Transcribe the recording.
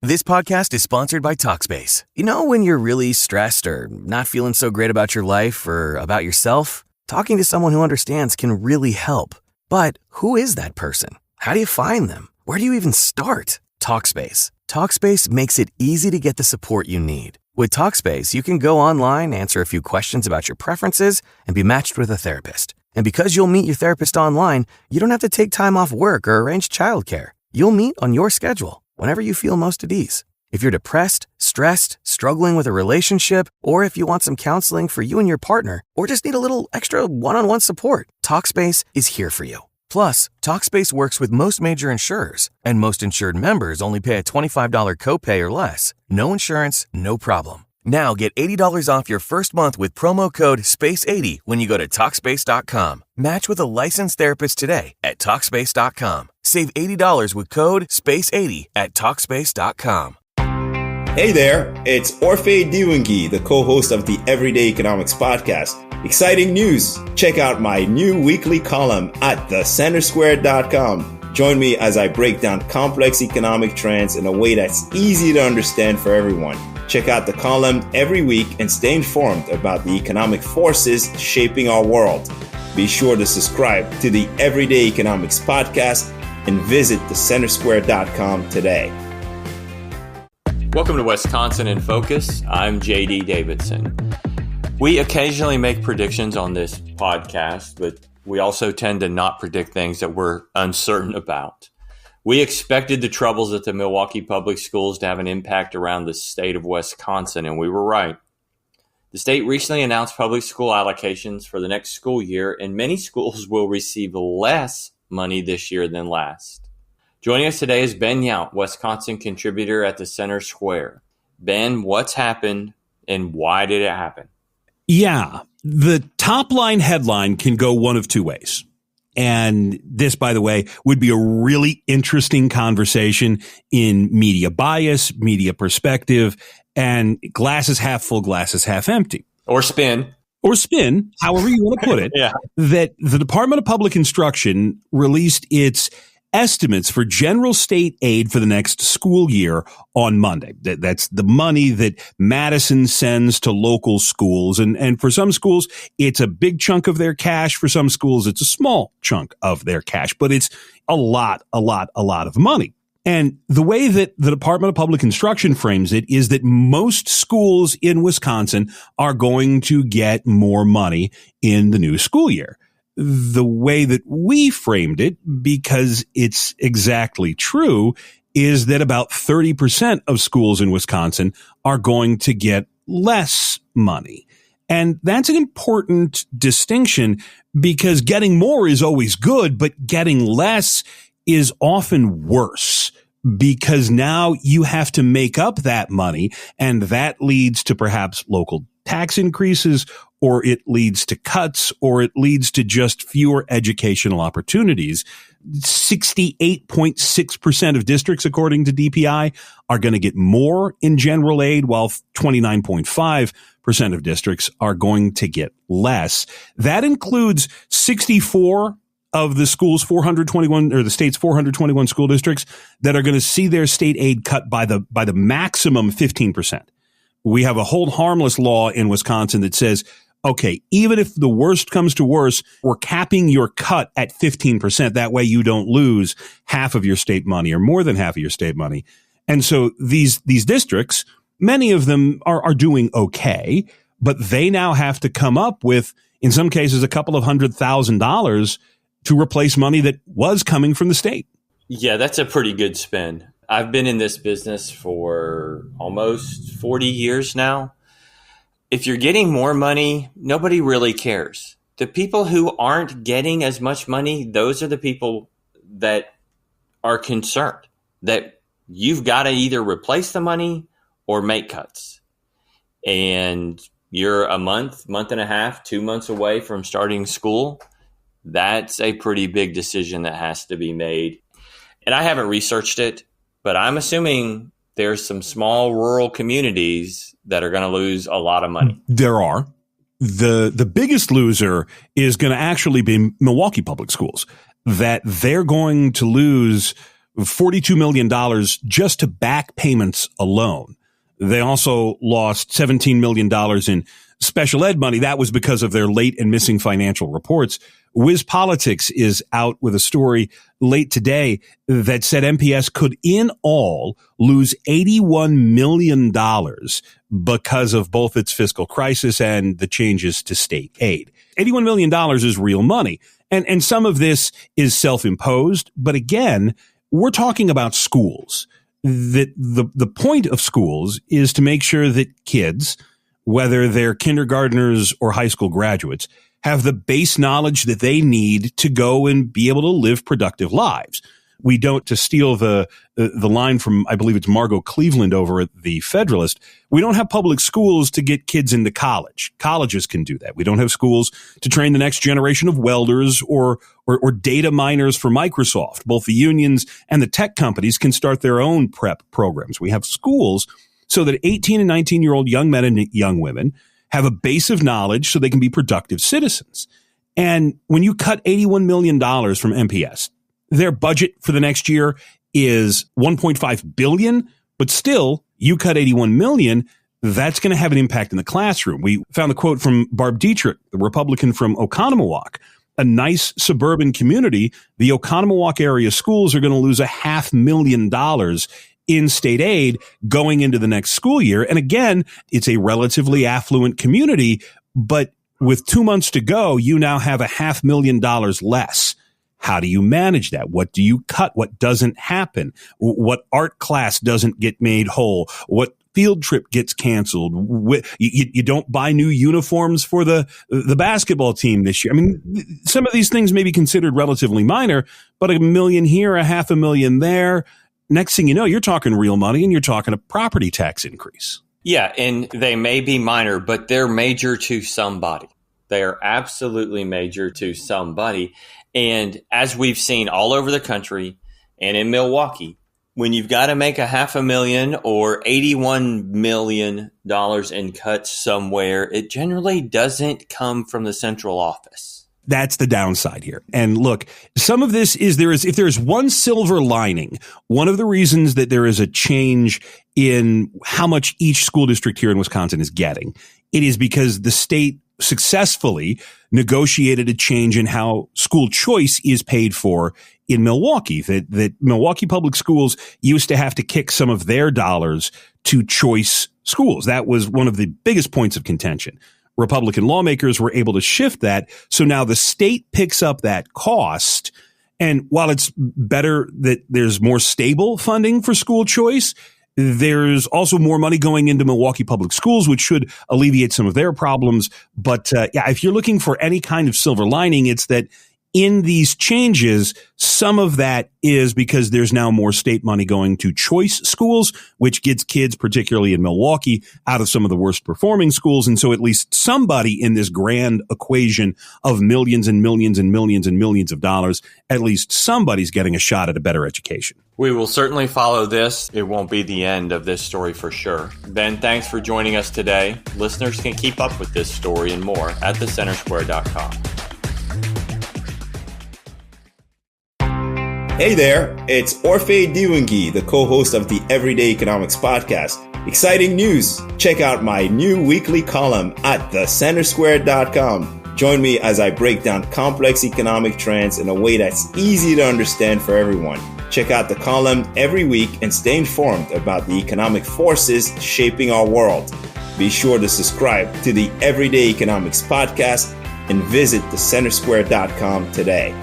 This podcast is sponsored by Talkspace. You know when you're really stressed or not feeling so great about your life or about yourself? Talking to someone who understands can really help. But who is that person? How do you find them? Where do you even start? Talkspace. Talkspace makes it easy to get the support you need. With Talkspace, you can go online, answer a few questions about your preferences, and be matched with a therapist. And because you'll meet your therapist online, you don't have to take time off work or arrange childcare. You'll meet on your schedule, whenever you feel most at ease. If you're depressed, stressed, struggling with a relationship, or if you want some counseling for you and your partner, or just need a little extra one-on-one support, Talkspace is here for you. Plus, Talkspace works with most major insurers, and most insured members only pay a $25 copay or less. No insurance, no problem. Now get $80 off your first month with promo code SPACE80 when you go to Talkspace.com. Match with a licensed therapist today at Talkspace.com. Save $80 with code SPACE80 at Talkspace.com. Hey there, it's Orphe Diwangi, the co-host of the Everyday Economics podcast. Exciting news! Check out my new weekly column at thecentersquare.com. Join me as I break down complex economic trends in a way that's easy to understand for everyone. Check out the column every week and stay informed about the economic forces shaping our world. Be sure to subscribe to the Everyday Economics podcast and visit thecentersquare.com today. Welcome to Wisconsin in Focus. I'm JD Davidson. We occasionally make predictions on this podcast, but we also tend to not predict things that we're uncertain about. We expected the troubles at the Milwaukee Public Schools to have an impact around the state of Wisconsin, and we were right. The state recently announced public school allocations for the next school year, and many schools will receive less money this year than last. Joining us today is Ben Yount, Wisconsin contributor at the Center Square. Ben, what's happened and why did it happen? Yeah, the top line headline can go one of two ways. And this, by the way, would be a really interesting conversation in media bias, media perspective, and glasses half full, glasses half empty. Or spin, however you want to put it. Yeah. That the Department of Public Instruction released its estimates for general state aid for the next school year on Monday. That's the money that Madison sends to local schools. And for some schools, it's a big chunk of their cash. For some schools, it's a small chunk of their cash, but it's a lot of money. And the way that the Department of Public Instruction frames it is that most schools in Wisconsin are going to get more money in the new school year. The way that we framed it, because it's exactly true, is that about 30% of schools in Wisconsin are going to get less money. And that's an important distinction because getting more is always good, but getting less is often worse because now you have to make up that money, and that leads to perhaps local tax increases, or it leads to cuts, or it leads to just fewer educational opportunities. 68.6% of districts, according to DPI, are going to get more in general aid, while 29.5% of districts are going to get less. That includes 64 of the school's 421 or the state's 421 school districts that are going to see their state aid cut by the maximum 15%. We have a hold harmless law in Wisconsin that says, okay, even if the worst comes to worst, we're capping your cut at 15%. That way you don't lose half of your state money or more than half of your state money. And so these districts, many of them are doing okay, but they now have to come up with, in some cases, a couple of $100,000 to replace money that was coming from the state. Yeah, that's a pretty good spend. I've been in this business for almost 40 years now. If you're getting more money, nobody really cares. The people who aren't getting as much money, those are the people that are concerned that you've got to either replace the money or make cuts. And you're a month and a half, 2 months away from starting school. That's a pretty big decision that has to be made. And I haven't researched it, but I'm assuming there's some small rural communities that are going to lose a lot of money. There are. The biggest loser is going to actually be Milwaukee Public Schools, that they're going to lose $42 million just to back payments alone. They also lost $17 million in special ed money. That was because of their late and missing financial reports. WizPolitics is out with a story late today that said MPS could in all lose $81 million because of both its fiscal crisis and the changes to state aid. $81 million is real money. And some of this is self-imposed. But again, we're talking about schools. That the point of schools is to make sure that kids, whether they're kindergartners or high school graduates, have the base knowledge that they need to go and be able to live productive lives. We don't, to steal the line from, I believe it's Margot Cleveland over at the Federalist, we don't have public schools to get kids into college. Colleges can do that. We don't have schools to train the next generation of welders or data miners for Microsoft. Both the unions and the tech companies can start their own prep programs. We have schools so that 18 and 19-year-old young men and young women have a base of knowledge so they can be productive citizens. And when you cut $81 million from MPS, their budget for the next year is $1.5 billion, but still, you cut $81 million, that's going to have an impact in the classroom. We found the quote from Barb Dietrich, the Republican from Oconomowoc, a nice suburban community. The Oconomowoc area schools are going to lose $500,000 in state aid going into the next school year. And again, it's a relatively affluent community, but with 2 months to go, you now have $500,000 less. How do you manage that? What do you cut? What doesn't happen? What art class doesn't get made whole? What field trip gets canceled? You don't buy new uniforms for the basketball team this year. I mean, some of these things may be considered relatively minor, but $1 million here, $500,000 there. Next thing you know, you're talking real money and you're talking a property tax increase. Yeah, and they may be minor, but they're major to somebody. They are absolutely major to somebody. And as we've seen all over the country and in Milwaukee, when you've got to make $500,000 or $81 million in cuts somewhere, it generally doesn't come from the central office. That's the downside here. And look, some of this is if there is one silver lining, one of the reasons that there is a change in how much each school district here in Wisconsin is getting, it is because the state successfully negotiated a change in how school choice is paid for in Milwaukee. That Milwaukee Public Schools used to have to kick some of their dollars to choice schools. That was one of the biggest points of contention. Republican lawmakers were able to shift that. So now the state picks up that cost. And while it's better that there's more stable funding for school choice, there's also more money going into Milwaukee Public Schools, which should alleviate some of their problems. But if you're looking for any kind of silver lining, it's that in these changes, some of that is because there's now more state money going to choice schools, which gets kids, particularly in Milwaukee, out of some of the worst performing schools. And so at least somebody in this grand equation of millions and millions and millions and millions of dollars, at least somebody's getting a shot at a better education. We will certainly follow this. It won't be the end of this story for sure. Ben, thanks for joining us today. Listeners can keep up with this story and more at thecentersquare.com. Hey there, it's Orphe Diwangi, the co-host of the Everyday Economics podcast. Exciting news! Check out my new weekly column at thecentersquare.com. Join me as I break down complex economic trends in a way that's easy to understand for everyone. Check out the column every week and stay informed about the economic forces shaping our world. Be sure to subscribe to the Everyday Economics podcast and visit thecentersquare.com today.